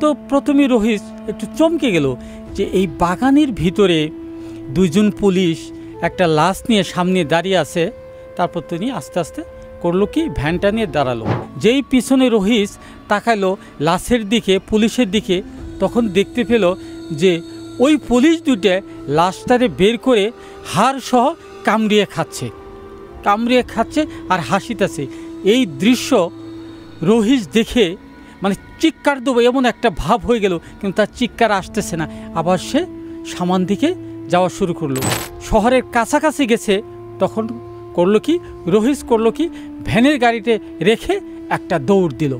তো প্রথমে রহিস একটু চমকে গেল যে এই বাগানের ভিতরে দুইজন পুলিশ একটা লাশ নিয়ে সামনে দাঁড়িয়ে আছে। তারপর তিনি আস্তে আস্তে করলো কি, ভ্যানটা নিয়ে দাঁড়ালো। যেই পিছনে রহিস তাকালো লাশের দিকে, পুলিশের দিকে, তখন দেখতে পেল যে ওই পুলিশ দুটো লাশটারে বের করে হাড় সহ কামড়িয়ে খাচ্ছে আর হাসিতেছে। এই দৃশ্য রহিস দেখে মানে চিৎকার দেবো এমন একটা ভাব হয়ে গেল, কিন্তু তার চিৎকার আসতেছে না। আবার সে সামান দিকে যাওয়া শুরু করলো। শহরের কাছাকাছি গেছে, তখন করলো কি, রহিস করলো কি, ভ্যানের গাড়িতে রেখে একটা দৌড় দিল।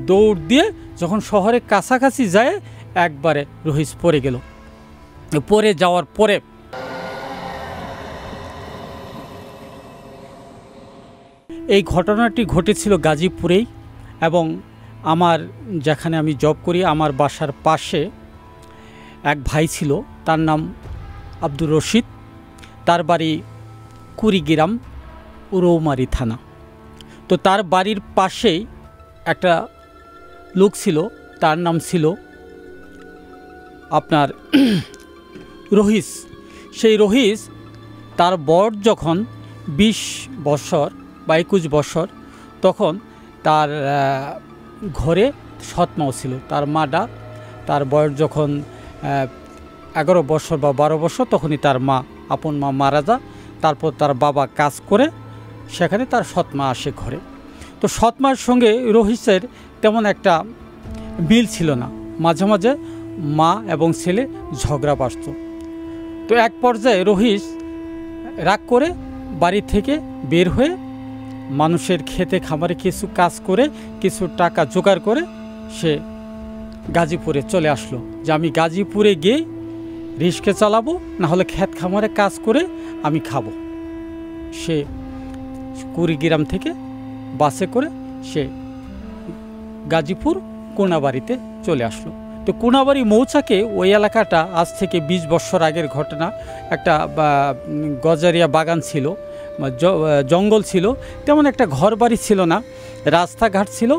দৌড় দিয়ে যখন শহরের কাছাকাছি যায়, একবারে রহিস পড়ে গেল। পড়ে যাওয়ার পরে এই ঘটনাটি ঘটেছিল গাজীপুরেই, এবং আমার যেখানে আমি জব করি আমার বাসার পাশে এক ভাই ছিল, তার নাম আব্দুর রশিদ। তার বাড়ি কুড়িগ্রাম রৌমারী থানা। তো তার বাড়ির পাশেই একটা লোক ছিল, তার নাম ছিল আপনার রহিস। সেই রহিস, তার বর যখন 20 বছর বা 21 বছর, তখন তার ঘরে সৎমাও ছিল। তার মাটা, তার বয়স যখন 11 বছর বা 12 বছর, তখনই তার মা, আপন মা মারা যায়। তারপর তার বাবা কাজ করে, সেখানে তার সৎমা আসে ঘরে। তো সৎমার সঙ্গে রহিসের তেমন একটা মিল ছিল না, মাঝে মাঝে মা এবং ছেলে ঝগড়া বাসত। তো এক পর্যায়ে রহিস রাগ করে বাড়ি থেকে বের হয়ে মানুষের খেতে খামারে কিছু কাজ করে কিছু টাকা জোগাড় করে সে গাজীপুরে চলে আসলো, যে আমি গাজীপুরে গিয়ে রিক্সা চালাবো, না হলে ক্ষেত খামারে কাজ করে আমি খাবো। সে কুড়িগ্রাম থেকে বাসে করে সে গাজীপুর কোনাবাড়িতে চলে আসলো। তো কোনাবাড়ি মৌচাকে ওই এলাকাটা আজ থেকে 20 বছর আগের ঘটনা। একটা গজারিয়া বাগান ছিল, জঙ্গল ছিল, তেমন একটা ঘর বাড়ি ছিল না, রাস্তাঘাট ছিল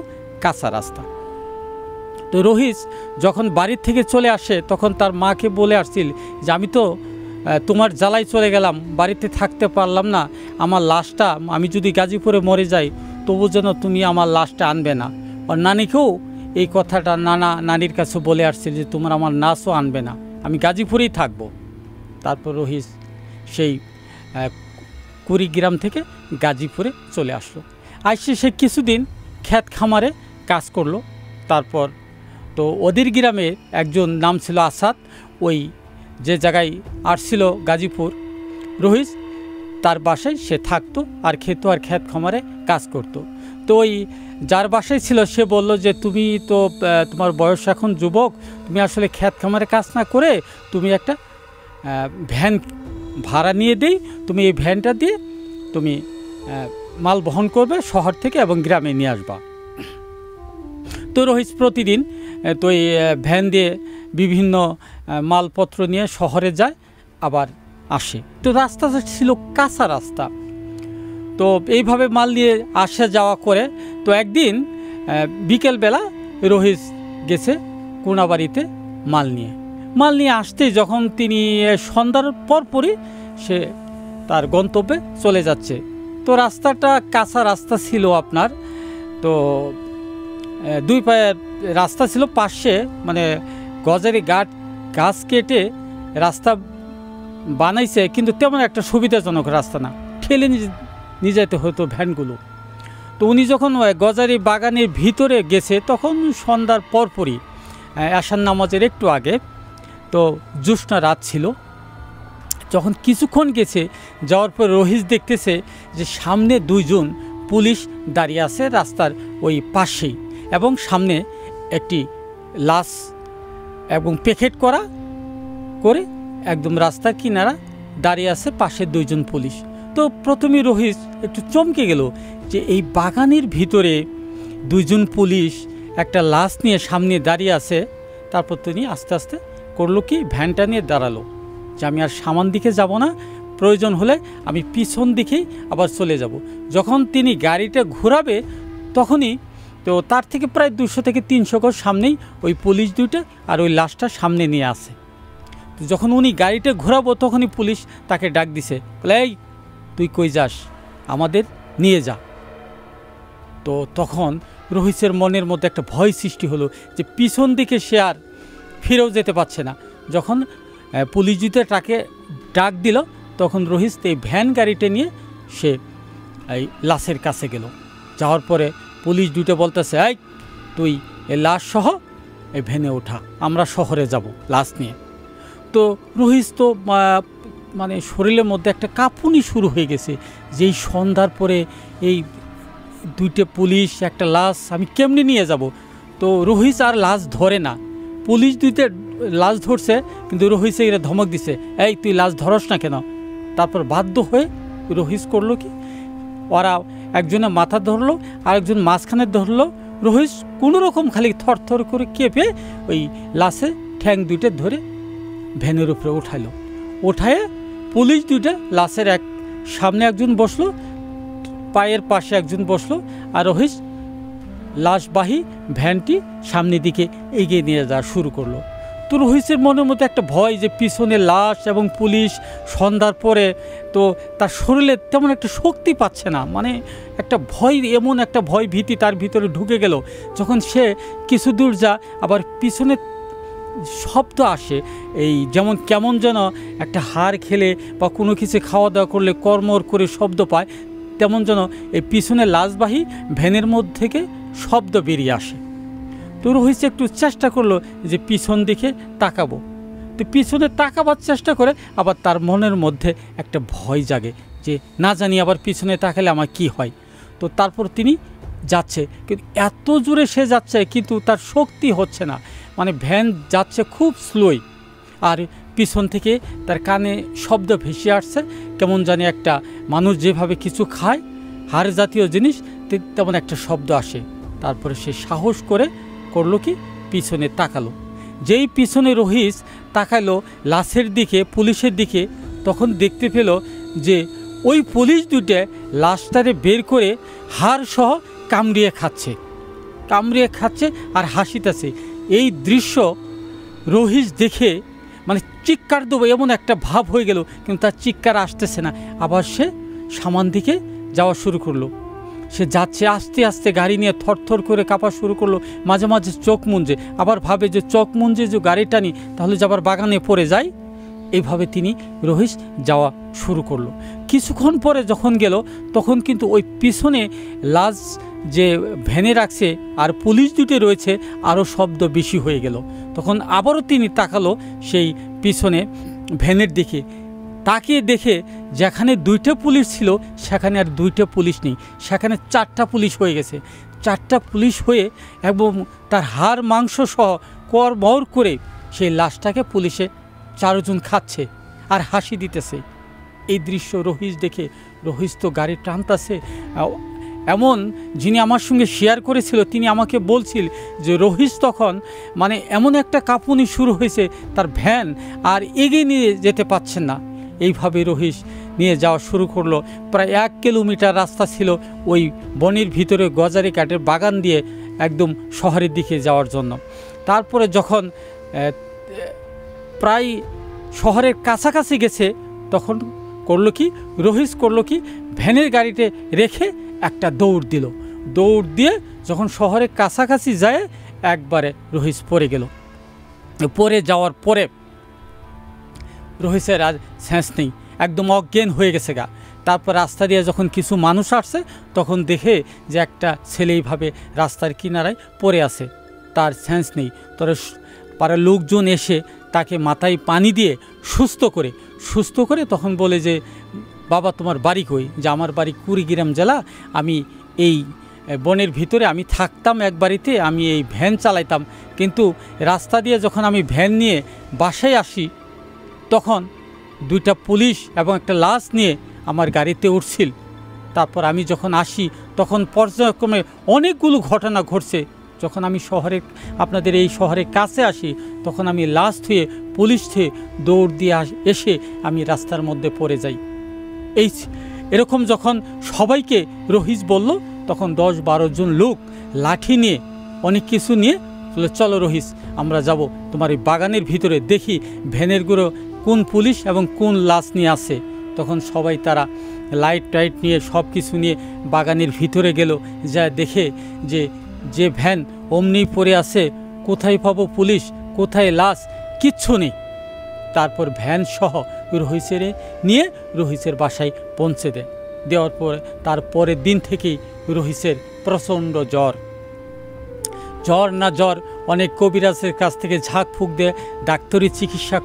কাঁচা রাস্তা। তো রহিস যখন বাড়ির থেকে চলে আসে, তখন তার মাকে বলে আসছিল যে আমি তো তোমার জ্বালায় চলে গেলাম, বাড়িতে থাকতে পারলাম না, আমার লাশটা, আমি যদি গাজীপুরে মরে যাই তবু যেন তুমি আমার লাশটা আনবে না। আর নানিকেও এই কথাটা নানির কাছে বলে আসছিল যে তোমার আমার লাশও আনবে না, আমি গাজীপুরেই থাকবো। তারপর রহিস সেই কুড়িগ্রাম থেকে গাজীপুরে চলে আসলো। আসছে সে কিছুদিন ক্ষেত খামারে কাজ করলো। তারপর তো ওদের গ্রামে একজন নাম ছিল আসাদ, ওই যে জায়গায় আসছিল গাজীপুর, রহিস তার বাসায় সে থাকতো আর খেত আর ক্ষেত খামারে কাজ করত। তো ওই যার বাসায় ছিল সে বলল যে তুমি তো তোমার বয়স এখন যুবক, তুমি আসলে ক্ষেত খামারে কাজ না করে তুমি একটা ভ্যান ভাড়া নিয়ে দেই, তুমি এই ভ্যানটা দিয়ে তুমি মাল বহন করবে শহর থেকে এবং গ্রামে নিয়ে আসবা। তো রহিস প্রতিদিন তো এই ভ্যান দিয়ে বিভিন্ন মালপত্র নিয়ে শহরে যায় আবার আসে। তো রাস্তাটা ছিল কাঁচা রাস্তা, তো এইভাবে মাল নিয়ে আসা যাওয়া করে। তো একদিন বিকেলবেলা রহিস গেছে কোনাবাড়িতে মাল নিয়ে আসতে, যখন তিনি সন্ধ্যার পরপরই সে তার গন্তব্যে চলে যাচ্ছে। তো রাস্তাটা কাঁচা রাস্তা ছিল আপনার, তো 2 পায়ের রাস্তা ছিল, পাশে মানে গজারি গাছ কেটে রাস্তা বানাইছে, কিন্তু তেমন একটা সুবিধাজনক রাস্তা না, ঠেলে নিয়ে যেতে হতো ভ্যানগুলো। তো উনি যখন গজারি বাগানের ভিতরে গেছে, তখন সন্ধ্যার পরপরই আশার নামাজের একটু আগে, তো জ্যোৎস্না রাত ছিল। যখন কিছুক্ষণ গেছে, যাওয়ার পর রহিস দেখতেছে যে সামনে 2 জন পুলিশ দাঁড়িয়ে আছে রাস্তার ওই পাশেই, এবং সামনে একটি লাশ এবং প্যাকেট করে একদম রাস্তার কিনারা দাঁড়িয়ে আছে পাশে 2 জন পুলিশ। তো প্রথমে রহিস একটু চমকে গেল যে এই বাগানের ভিতরে 2 জন পুলিশ একটা লাশ নিয়ে সামনে দাঁড়িয়ে আছে। তারপর তিনি আস্তে আস্তে করলো কি, ভ্যানটা নিয়ে দাঁড়ালো, যে আমি আর সামান দিকে যাব না, প্রয়োজন হলে আমি পিছন দিকেই আবার চলে যাব। যখন তিনি গাড়িটা ঘোরাবে, তখনই তো তো তার থেকে প্রায় 200 থেকে 300 গজ সামনেই ওই পুলিশ দুইটা আর ওই লাশটা সামনে নিয়ে আসে। তো যখন উনি গাড়িটা ঘোরাবো তখনই পুলিশ তাকে ডাক দিছে, বলে এই তুই কই যাস, আমাদের নিয়ে যা। তো তখন রহিসের মনের মধ্যে একটা ভয় সৃষ্টি হলো যে পিছন দিকে সে আর ফিরেও যেতে পারছে না। যখন পুলিশ দুইটা তাকে ডাক দিল তখন রহিস এই ভ্যান গাড়িটা নিয়ে সে এই লাশের কাছে গেল। যাওয়ার পরে পুলিশ দুটো বলতেছে, এই তুই এই লাশ সহ এই ভ্যানে ওঠা, আমরা শহরে যাব লাশ নিয়ে। তো রহিস তো মানে শরীরের মধ্যে একটা কাঁপুনি শুরু হয়ে গেছে, যেই সন্ধ্যার পরে এই দুইটা পুলিশ একটা লাশ আমি কেমনি নিয়ে যাব। তো রহিস আর লাশ ধরে না, পুলিশ দুইটা লাশ ধরছে কিন্তু রহিসে এরা ধমক দিছে, এই তুই লাশ ধরস না কেন। তারপর বাধ্য হয়ে রহিস করলো কি, ওরা একজনে মাথা ধরলো আর একজন মাঝখানে ধরলো। রহিস কোনোরকম খালি থরথর করে কেঁপে ওই লাশে ঠ্যাং দুইটা ধরে ভ্যানের উপরে উঠাইলো। উঠায় পুলিশ দুইটা লাশের এক সামনে একজন বসলো, পায়ের পাশে একজন বসলো, আর রহিস লাশবাহী ভ্যানটি সামনের দিকে এগিয়ে নিয়ে যাওয়া শুরু করলো। তো রহিসের মনের মধ্যে একটা ভয় যে পিছনে লাশ এবং পুলিশ, সন্ধ্যার পরে তো তার শরীরে তেমন একটা শক্তি পাচ্ছে না, মানে একটা ভয়, এমন একটা ভয় ভীতি তার ভিতরে ঢুকে গেল। যখন সে কিছু দূর যা আবার পিছনে শব্দ আসে, এই যেমন কেমন যেন একটা হাড় খেলে বা কোনো কিছু খাওয়া দাওয়া করলে কর্মর করে শব্দ পায়, তেমন যেন এই পিছনে লাশবাহী ভ্যানের মধ্যে থেকে শব্দ বেরিয়ে আসে। তো রহিস একটু চেষ্টা করলো যে পিছন দিকে তাকাবো। তো পিছনে তাকাবার চেষ্টা করে আবার তার মনের মধ্যে একটা ভয় জাগে যে না জানি আবার পিছনে তাকালে আমার কি হয়। তো তারপর তিনি যাচ্ছে, কিন্তু এত জোরে সে যাচ্ছে কিন্তু তার শক্তি হচ্ছে না, মানে ভ্যান যাচ্ছে খুব স্লোই, আর পিছন থেকে তার কানে শব্দ ভেসে আসছে, কেমন জানি একটা মানুষ যেভাবে কিছু খায় হাড় জাতীয় জিনিস তেমন একটা শব্দ আসে। তারপরে সে সাহস করে করলো কি, পিছনে তাকালো। যেই পিছনে রহিস তাকালো লাশের দিকে, পুলিশের দিকে, তখন দেখতে পেল যে ওই পুলিশ দুটো লাশটারে বের করে হাড় সহ কামড়িয়ে খাচ্ছে আর হাসিতেছে। এই দৃশ্য রহিস দেখে মানে চিৎকার দেবো এমন একটা ভাব হয়ে গেল, কিন্তু তার চিৎকার আসতেছে না। আবার সে সামান দিকে যাওয়া শুরু করলো। সে যাচ্ছে আস্তে আস্তে, গাড়ি নিয়ে থরথর করে কাঁপা শুরু করলো। মাঝে মাঝে চোখ মুঞ্জে, আবার ভাবে যে চোখ মুঞ্জে যে গাড়ি টানি তাহলে যে আবার বাগানে পড়ে যায়। এইভাবে তিনি রহিস যাওয়া শুরু করলো। কিছুক্ষণ পরে যখন গেল তখন কিন্তু ওই পিছনে লাশ যে ভ্যানে রাখছে আর পুলিশ দুটো রয়েছে আরও শব্দ বেশি হয়ে গেল। তখন আবারও তিনি তাকালো সেই পিছনে ভ্যানের দিকে, তাকিয়ে দেখে যেখানে 2টা পুলিশ ছিল সেখানে আর 2টা পুলিশ নেই, সেখানে 4টা পুলিশ হয়ে গেছে। 4টা পুলিশ হয়ে এবং তার হাড় মাংস সহ করমর করে সেই লাশটাকে পুলিশে 4 জন খাচ্ছে আর হাসি দিতেছে। এই দৃশ্য রহিস দেখে, রহিস তো গাড়ি টানতেছে। এমন যিনি আমার সঙ্গে শেয়ার করেছিল তিনি আমাকে বলছিল যে রহিস তখন মানে এমন একটা কাঁপুনি শুরু হয়েছে, তার ভ্যান আর এগিয়ে নিয়ে যেতে পারছেন না। এইভাবে রহিস নিয়ে যাওয়া শুরু করলো। প্রায় 1 কিলোমিটার রাস্তা ছিল ওই বনের ভিতরে গজারি কাঠের বাগান দিয়ে একদম শহরের দিকে যাওয়ার জন্য। তারপরে যখন প্রায় শহরের কাছাকাছি গেছে তখন করলো কি, রহিস করলো কি, ভ্যানের গাড়িতে রেখে একটা দৌড় দিল। দৌড় দিয়ে যখন শহরের কাছাকাছি যায় একবারে রহিস পড়ে গেল। পড়ে যাওয়ার পরে রহিসের আর সেন্স নেই, একদম অজ্ঞান হয়ে গেছে গা। তারপর রাস্তা দিয়ে যখন কিছু মানুষ আসছে তখন দেখে যে একটা ছেলে এইভাবে রাস্তার কিনারায় পড়ে আছে, তার সেন্স নেই। তবে পাড়ার লোকজন এসে তাকে মাথায় পানি দিয়ে সুস্থ করে তখন বলে যে বাবা তোমার বাড়ি কই? যে আমার বাড়ি কুড়িগ্রাম জেলা, আমি এই বনের ভিতরে আমি থাকতাম এক বাড়িতে, আমি এই ভ্যান চালাইতাম, কিন্তু রাস্তা দিয়ে যখন আমি ভ্যান নিয়ে বাসায় আসি তখন 2টা পুলিশ এবং একটা লাশ নিয়ে আমার গাড়িতে উঠছিল। তারপর আমি যখন আসি তখন পর্যায়ক্রমে অনেকগুলো ঘটনা ঘটছে। যখন আমি আপনাদের এই শহরের কাছে আসি তখন আমি লাশ থুয়ে পুলিশ থুয়ে দৌড় দিয়ে এসে আমি রাস্তার মধ্যে পড়ে যাই। এরকম যখন সবাইকে রহিস বলল তখন 10-12 জন লোক লাঠি নিয়ে অনেক কিছু নিয়ে বলে, চলো রহিস আমরা যাব তোমার এই বাগানের ভিতরে, দেখি ভ্যানের গুঁড়ো কোন পুলিশ এবং কোন লাশ নিয়ে আসে। তখন সবাই তারা লাইট টাইট নিয়ে সব কিছু নিয়ে বাগানের ভিতরে গেল, যা দেখে যে ভ্যান অমনি পড়ে আছে, কোথায় পাবো পুলিশ, কোথায় লাশ, কিচ্ছু নেই। তারপর ভ্যান সহ রহিসের নিয়ে রহিসের বাসায় পৌঁছে দেওয়ার পর তার পরের দিন থেকেই রহিসের প্রচণ্ড জ্বর অনেক কবিরাজের কাছ থেকে ঝাঁক ফুঁক দিয়ে ডাক্তারি চিকিৎসা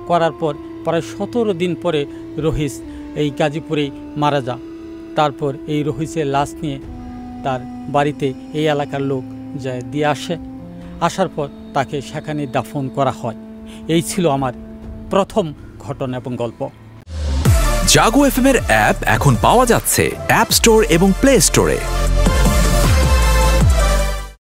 করার পর প্রায় 17 দিন পরে রহিস এই গাজীপুরেই মারা যায়। তারপর এই রহিসের লাশ নিয়ে তার বাড়িতে এই এলাকার লোক যায় দিয়ে আসার পর তাকে সেখানে দাফন করা হয়। এই ছিল আমার প্রথম ঘটনা এবং গল্প। জাগো এফএম এর অ্যাপ এখন পাওয়া যাচ্ছে অ্যাপ স্টোর এবং প্লে স্টোরে।